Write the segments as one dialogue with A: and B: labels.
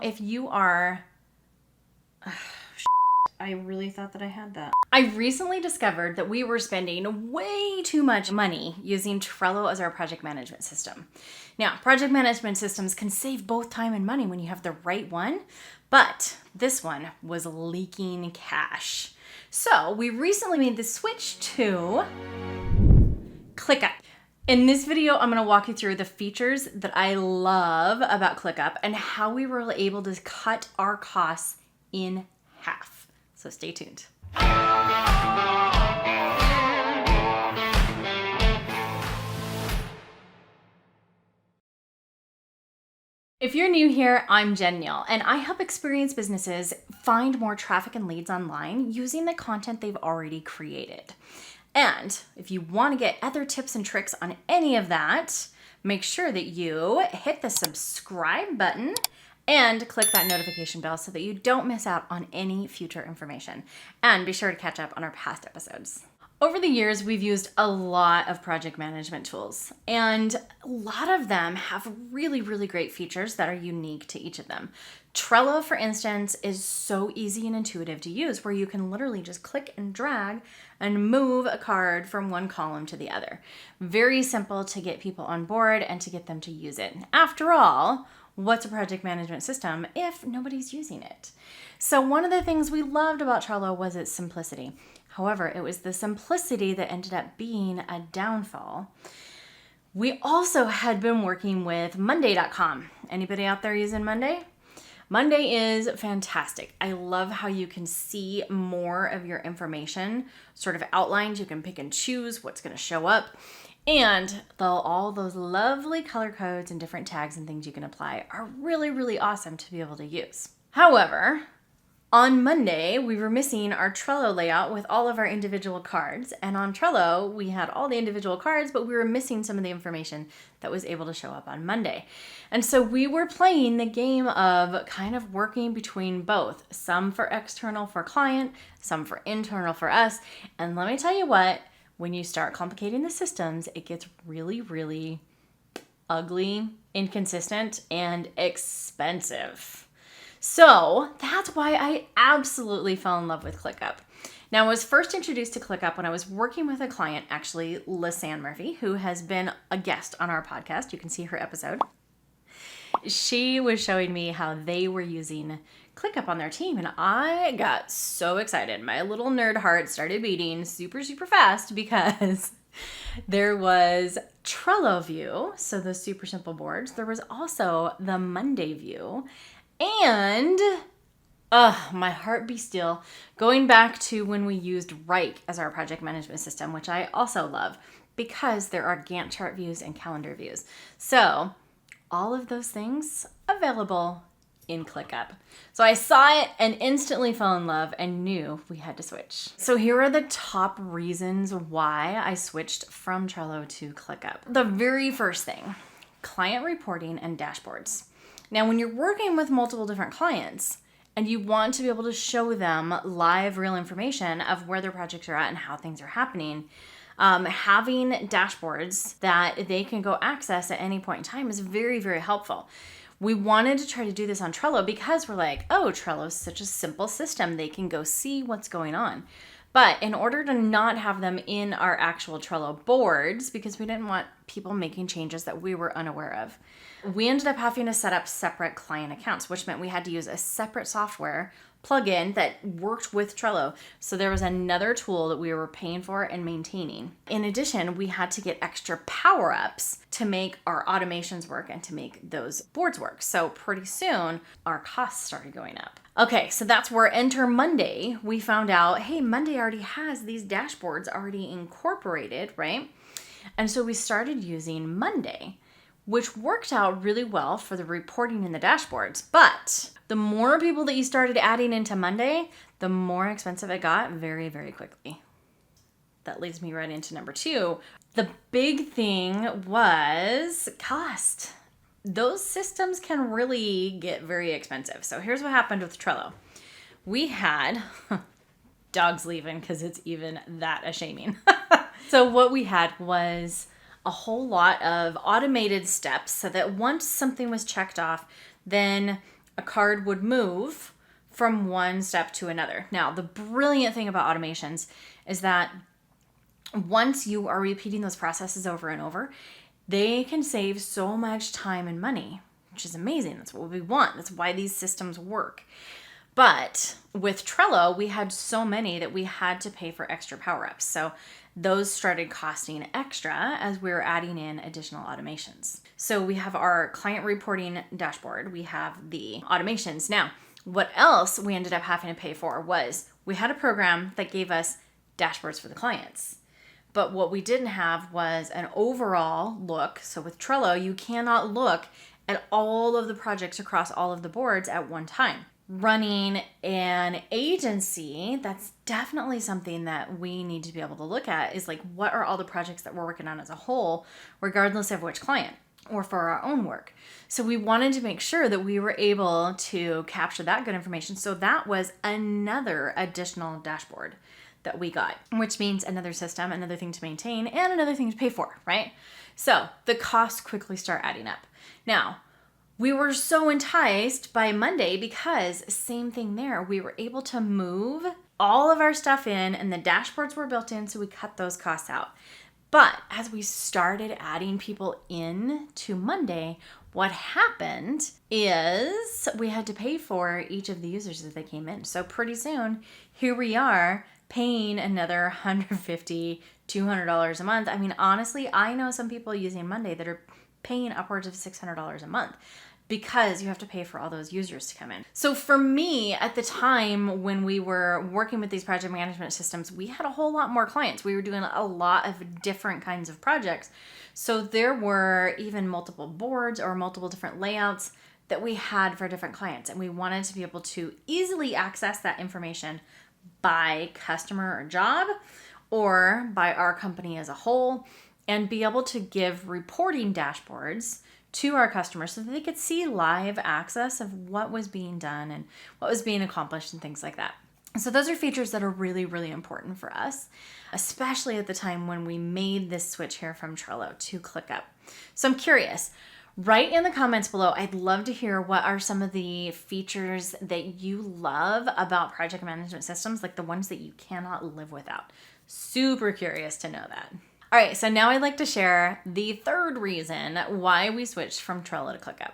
A: if you are... I really thought that I had that. I recently discovered that we were spending way too much money using Trello as our project management system. Now, project management systems can save both time and money when you have the right one, but this one was leaking cash. So we recently made the switch to ClickUp. In this video, I'm going to walk you through the features that I love about ClickUp and how we were able to cut our costs in half. So stay tuned. If you're new here, I'm Danielle, and I help experienced businesses find more traffic and leads online using the content they've already created. And if you want to get other tips and tricks on any of that, make sure that you hit the subscribe button and click that notification bell so that you don't miss out on any future information. And be sure to catch up on our past episodes. Over the years, we've used a lot of project management tools, and a lot of them have really, really great features that are unique to each of them. Trello, for instance, is so easy and intuitive to use, where you can literally just click and drag and move a card from one column to the other. Very simple to get people on board and to get them to use it. After all, what's a project management system if nobody's using it? So one of the things we loved about Trello was its simplicity. However, it was the simplicity that ended up being a downfall. We also had been working with Monday.com. Anybody out there using Monday? Monday is fantastic. I love how you can see more of your information sort of outlined. You can pick and choose what's going to show up. And all those lovely color codes and different tags and things you can apply are really, really awesome to be able to use. However, on Monday, we were missing our Trello layout with all of our individual cards. And on Trello, we had all the individual cards, but we were missing some of the information that was able to show up on Monday. And so we were playing the game of kind of working between both, some for external for client, some for internal for us. And let me tell you what, when you start complicating the systems, it gets really, really ugly, inconsistent, and expensive. So that's why I absolutely fell in love with ClickUp. Now, I was first introduced to ClickUp when I was working with a client, actually, Lisanne Murphy, who has been a guest on our podcast. You can see her episode. She was showing me how they were using ClickUp on their team, and I got so excited. My little nerd heart started beating super, super fast because there was Trello view, so the super simple boards. There was also the Monday view, and my heart be still. Going back to when we used Wrike as our project management system, which I also love because there are Gantt chart views and calendar views. So all of those things available in ClickUp. So I saw it and instantly fell in love and knew we had to switch. So here are the top reasons why I switched from Trello to ClickUp. The very first thing, client reporting and dashboards. Now, when you're working with multiple different clients and you want to be able to show them live, real information of where their projects are at and how things are happening, having dashboards that they can go access at any point in time is very, very helpful. We wanted to try to do this on Trello because we're like, oh, Trello is such a simple system. They can go see what's going on. But in order to not have them in our actual Trello boards, because we didn't want people making changes that we were unaware of, we ended up having to set up separate client accounts, which meant we had to use a separate software plugin that worked with Trello. So there was another tool that we were paying for and maintaining. In addition, we had to get extra power-ups to make our automations work and to make those boards work. So pretty soon, our costs started going up. Okay, so that's where enter Monday. We found out, hey, Monday already has these dashboards already incorporated, right? And so we started using Monday, which worked out really well for the reporting in the dashboards. But the more people that you started adding into Monday, the more expensive it got very, very quickly. That leads me right into number 2. The big thing was cost. Those systems can really get very expensive. So here's what happened with Trello. We had, dogs leaving because it's even that a-shaming. So what we had was a whole lot of automated steps so that once something was checked off, then a card would move from one step to another. Now, the brilliant thing about automations is that once you are repeating those processes over and over, they can save so much time and money, which is amazing. That's what we want. That's why these systems work. But with Trello, we had so many that we had to pay for extra power-ups. So those started costing extra as we were adding in additional automations. So we have our client reporting dashboard. We have the automations. Now, what else we ended up having to pay for was we had a program that gave us dashboards for the clients. But what we didn't have was an overall look. So with Trello, you cannot look at all of the projects across all of the boards at one time. Running an agency, that's definitely something that we need to be able to look at, is like, what are all the projects that we're working on as a whole, regardless of which client, or for our own work. So we wanted to make sure that we were able to capture that good information. So that was another additional dashboard that we got, which means another system, another thing to maintain, and another thing to pay for, right? So the costs quickly start adding up. Now, we were so enticed by Monday because same thing there. We were able to move all of our stuff in and the dashboards were built in, so we cut those costs out. But as we started adding people in to Monday, what happened is we had to pay for each of the users as they came in. So pretty soon, here we are paying another $150, $200 a month. I mean, honestly, I know some people using Monday that are paying upwards of $600 a month because you have to pay for all those users to come in. So for me, at the time when we were working with these project management systems, we had a whole lot more clients. We were doing a lot of different kinds of projects. So there were even multiple boards or multiple different layouts that we had for different clients. And we wanted to be able to easily access that information by customer or job or by our company as a whole, and be able to give reporting dashboards to our customers so that they could see live access of what was being done and what was being accomplished and things like that. So those are features that are really, really important for us, especially at the time when we made this switch here from Trello to ClickUp. So I'm curious, write in the comments below. I'd love to hear what are some of the features that you love about project management systems, like the ones that you cannot live without. Super curious to know that. All right, so now I'd like to share the third reason why we switched from Trello to ClickUp.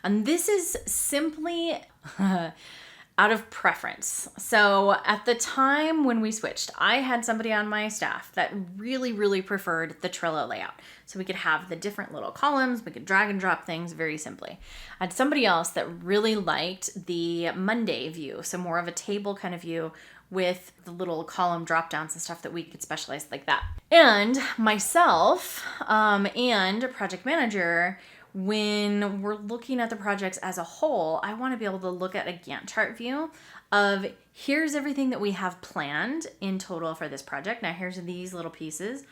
A: And this is simply out of preference. So at the time when we switched, I had somebody on my staff that really, really preferred the Trello layout. So we could have the different little columns, we could drag and drop things very simply. I had somebody else that really liked the Monday view, so more of a table kind of view with the little column drop downs and stuff that we could specialize like that. And myself and project manager, when we're looking at the projects as a whole, I want to be able to look at a Gantt chart view of here's everything that we have planned in total for this project. Now here's these little pieces.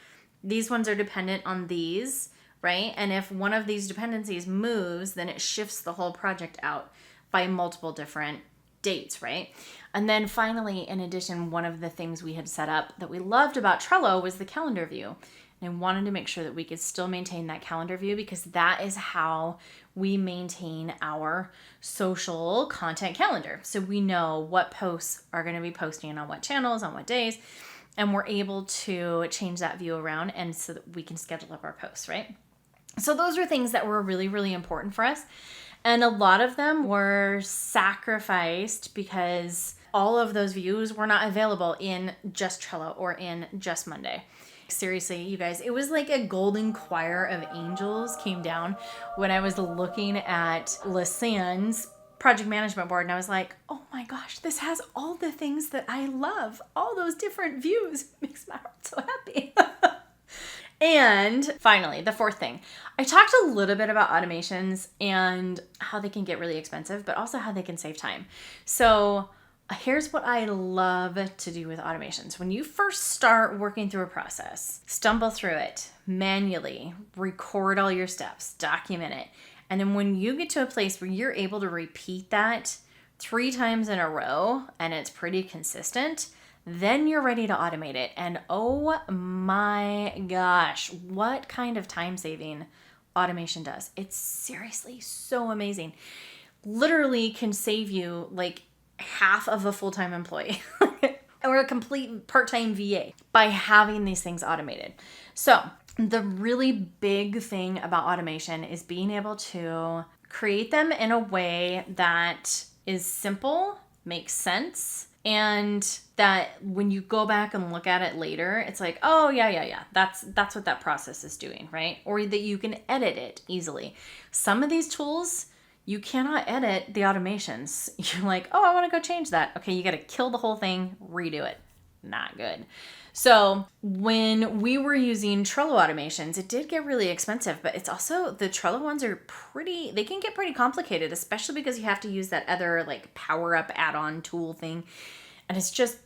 A: These ones are dependent on these, right? And if one of these dependencies moves, then it shifts the whole project out by multiple different dates, right? And then finally, in addition, one of the things we had set up that we loved about Trello was the calendar view. And I wanted to make sure that we could still maintain that calendar view because that is how we maintain our social content calendar. So we know what posts are going to be posting on what channels, on what days, and we're able to change that view around and so that we can schedule up our posts, right? So those are things that were really, really important for us. And a lot of them were sacrificed because all of those views were not available in just Trello or in just Monday. Seriously, you guys, it was like a golden choir of angels came down when I was looking at Lisanne's project management board, and I was like, oh my gosh, this has all the things that I love. All those different views. It makes my heart so happy. And finally, the fourth thing. I talked a little bit about automations and how they can get really expensive, but also how they can save time. So here's what I love to do with automations. When you first start working through a process, stumble through it manually, record all your steps, document it. And then when you get to a place where you're able to repeat that 3 times in a row and it's pretty consistent, then you're ready to automate it. And oh my gosh, what kind of time saving automation does. It's seriously so amazing. literally can save you like half of a full-time employee or a complete part-time VA by having these things automated. So the really big thing about automation is being able to create them in a way that is simple, makes sense, and that when you go back and look at it later, it's like, oh yeah, that's what that process is doing, right? Or that you can edit it easily. Some of these tools, you cannot edit the automations. You're like, oh, I want to go change that. Okay, you got to kill the whole thing, redo it. Not good. So when we were using Trello automations, it did get really expensive, but it's also, the Trello ones are they can get pretty complicated, especially because you have to use that other like power up add-on tool thing. And it's just,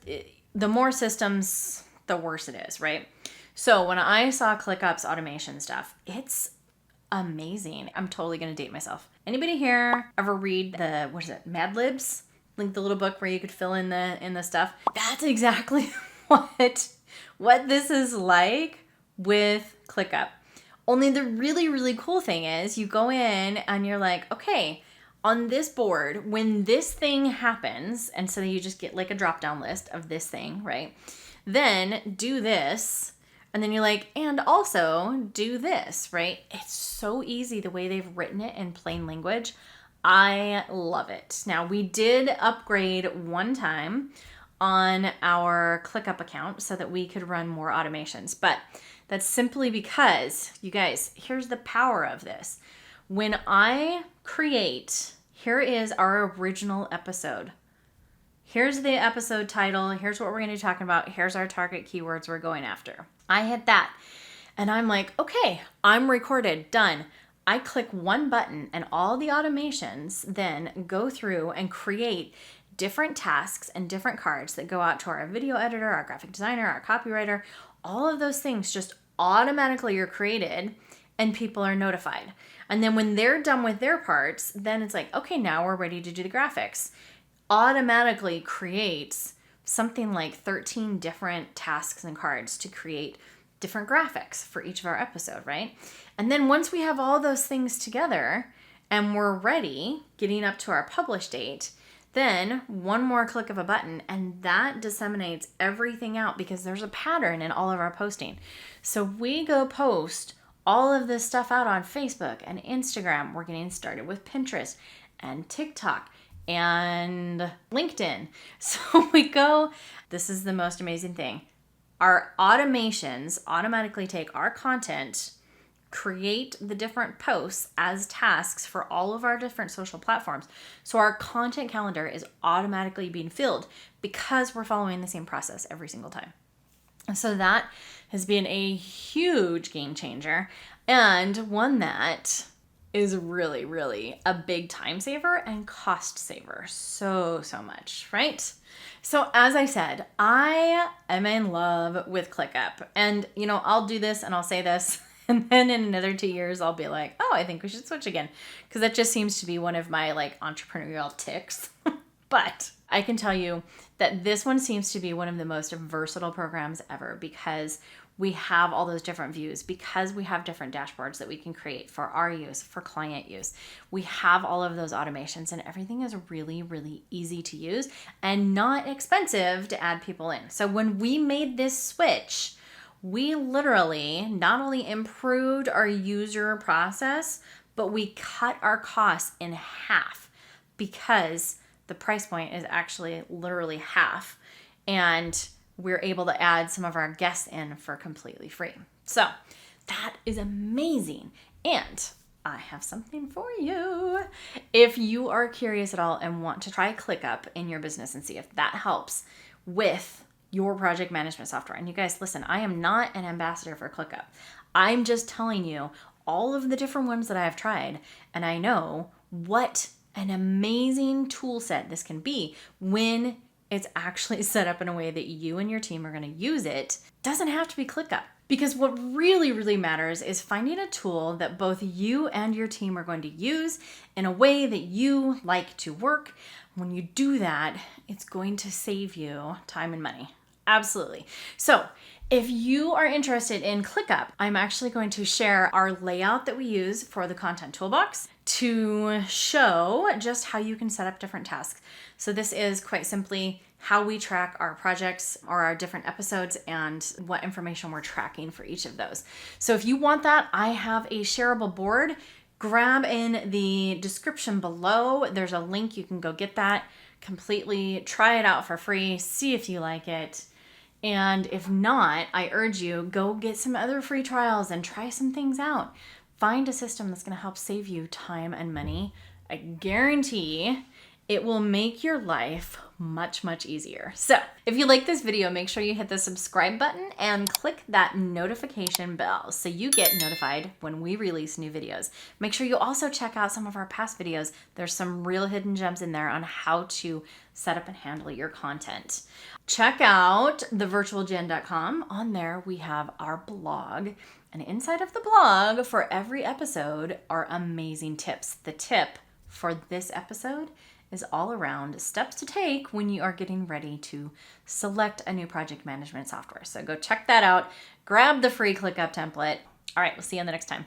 A: the more systems, the worse it is, right? So when I saw ClickUp's automation stuff, it's amazing. I'm totally going to date myself. Anybody here ever read the, Mad Libs? Like the little book where you could fill in the stuff? That's exactly what this is like with ClickUp. Only the really, really cool thing is you go in and you're like, okay, on this board, when this thing happens, and so you just get like a drop-down list of this thing, right? Then do this, and then you're like, and also do this, right? It's so easy the way they've written it in plain language. I love it. Now, we did upgrade one time on our ClickUp account so that we could run more automations, but that's simply because, you guys, here's the power of this. When I create, here is our original episode. Here's the episode title. Here's what we're going to be talking about. Here's our target keywords we're going after. I hit that and I'm like, okay, I'm recorded, done. I click one button and all the automations then go through and create different tasks and different cards that go out to our video editor, our graphic designer, our copywriter. All of those things just automatically are created and people are notified. And then when they're done with their parts, then it's like, okay, now we're ready to do the graphics. Automatically creates something like 13 different tasks and cards to create different graphics for each of our episode, right? And then once we have all those things together and we're ready, getting up to our publish date, then one more click of a button and that disseminates everything out because there's a pattern in all of our posting. So we go post all of this stuff out on Facebook and Instagram. We're getting started with Pinterest and TikTok and LinkedIn. So we go, this is the most amazing thing. Our automations automatically take our content, create the different posts as tasks for all of our different social platforms. So our content calendar is automatically being filled because we're following the same process every single time. So that has been a huge game changer and one that is really, really a big time saver and cost saver. So much, right? So as I said, I am in love with ClickUp. And, I'll do this and I'll say this. And then in another 2 years, I'll be like, oh, I think we should switch again. Because that just seems to be one of my entrepreneurial tics. But I can tell you that this one seems to be one of the most versatile programs ever because we have all those different views, because we have different dashboards that we can create for our use, for client use. We have all of those automations and everything is really, really easy to use and not expensive to add people in. So when we made this switch, we literally not only improved our user process, but we cut our costs in half because the price point is actually literally half. And we're able to add some of our guests in for completely free. So that is amazing. And I have something for you. If you are curious at all and want to try ClickUp in your business and see if that helps with your project management software. And you guys, listen, I am not an ambassador for ClickUp. I'm just telling you all of the different ones that I have tried. And I know what an amazing tool set this can be when it's actually set up in a way that you and your team are going to use it. Doesn't have to be ClickUp. Because what really, really matters is finding a tool that both you and your team are going to use in a way that you like to work. When you do that, it's going to save you time and money. Absolutely. So if you are interested in ClickUp, I'm actually going to share our layout that we use for the content toolbox to show just how you can set up different tasks. So this is quite simply how we track our projects or our different episodes and what information we're tracking for each of those. So if you want that, I have a shareable board. Grab in the description below. There's a link. You can go get that completely, try it out for free, see if you like it. And if not, I urge you, go get some other free trials and try some things out. Find a system that's going to help save you time and money. I guarantee it will make your life much, much easier. So if you like this video, make sure you hit the subscribe button and click that notification bell so you get notified when we release new videos. Make sure you also check out some of our past videos. There's some real hidden gems in there on how to set up and handle your content. Check out thevirtualjen.com. On there, we have our blog. And inside of the blog for every episode are amazing tips. The tip for this episode is all around steps to take when you are getting ready to select a new project management software. So go check that out. Grab the free ClickUp template. All right, we'll see you in the next time.